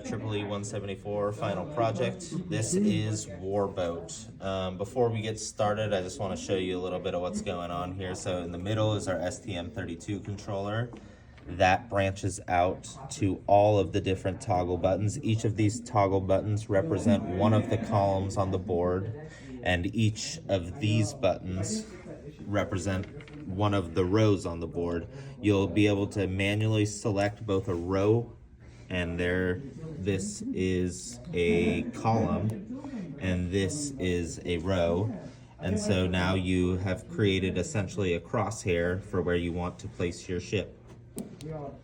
Triple E 174 final project. This is Warboat. Before we get started, I just want to show you a little bit of what's going on here. So in the middle is our STM32 controller. That branches out to all of the different toggle buttons. Each of these toggle buttons represent one of the columns on the board, and each of these buttons represent one of the rows on the board. You'll be able to manually select both a row, and this is a column, and this is a row. And so now you have created essentially a crosshair for where you want to place your ship.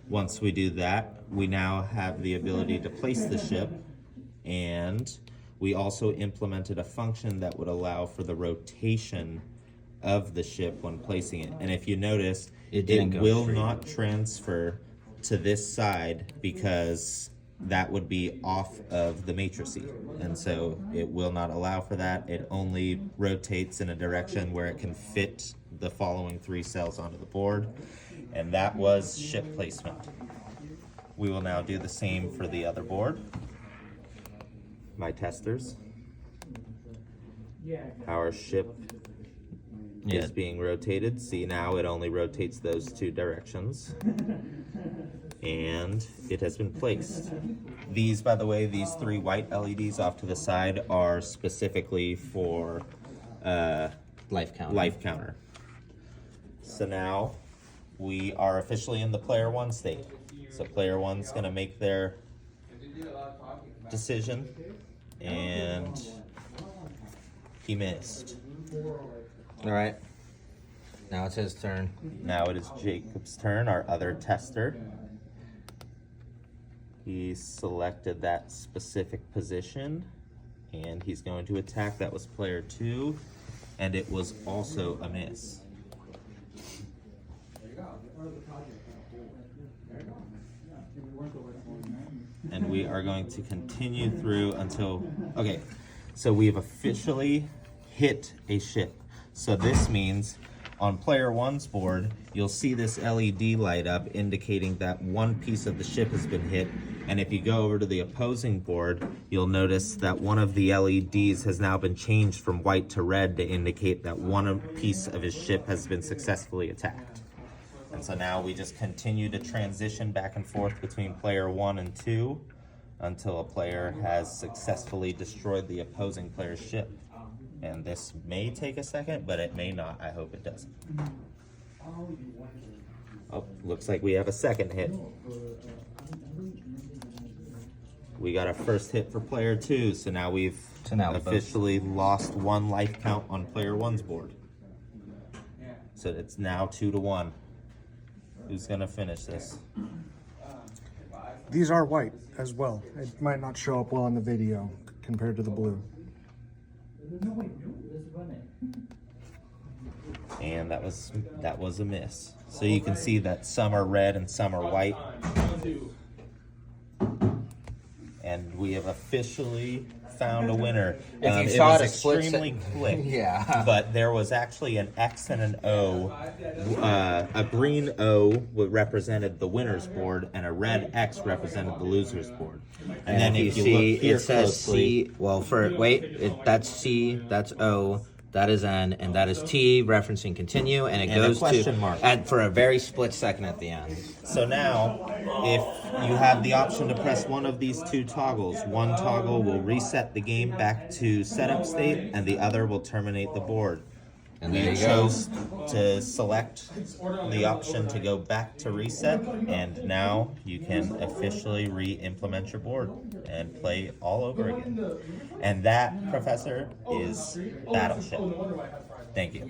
Once we do that, we now have the ability to place the ship, and we also implemented a function that would allow for the rotation of the ship when placing it. And if you notice, it will not transfer to this side because that would be off of the matrices, and so it will not allow for that. It only rotates in a direction where it can fit the following 3 cells onto the board, and that was ship placement. We will now do the same for the other board. My testers. Our ship is being rotated. See, now it only rotates those 2 directions. And it has been placed. These, by the way, these 3 white LEDs off to the side are specifically for life counter. So now we are officially in the player 1 state. So player 1's gonna make their decision, and he missed. All right, now it's his turn. Now it is Jacob's turn, our other tester. He selected that specific position, and he's going to attack. That was player 2, and it was also a miss. And we are going to continue through until, okay, so we've officially hit a ship. So this means on player 1's board, you'll see this LED light up indicating that one piece of the ship has been hit. And if you go over to the opposing board, you'll notice that one of the LEDs has now been changed from white to red to indicate that one piece of his ship has been successfully attacked. And so now we just continue to transition back and forth between player 1 and 2 until a player has successfully destroyed the opposing player's ship. And this may take a second, but it may not. I hope it doesn't. Oh, looks like we have a second hit. We got a first hit for player 2, so now we've officially lost 1 life count on player 1's board. So it's now 2-1. Who's gonna finish this? These are white as well. It might not show up well in the video compared to the blue. And that was a miss. So you can see that some are red and some are white. And we have officially found a winner. If you it saw was it extremely quick. Yeah. But there was actually an X and an O. A green O represented the winner's board, and a red X represented the loser's board. And then if you see, look here it says closely, C. Well, that's C, that's O, that is N, and that is T, referencing continue, and it goes a question mark. And for a very split second at the end. So now, if you have the option to press one of these 2 toggles, one toggle will reset the game back to setup state, and the other will terminate the board. And there We you go. chose to select the option to go back to reset, and now you can officially re-implement your board and play all over again. And that, Professor, is Battleship. Thank you.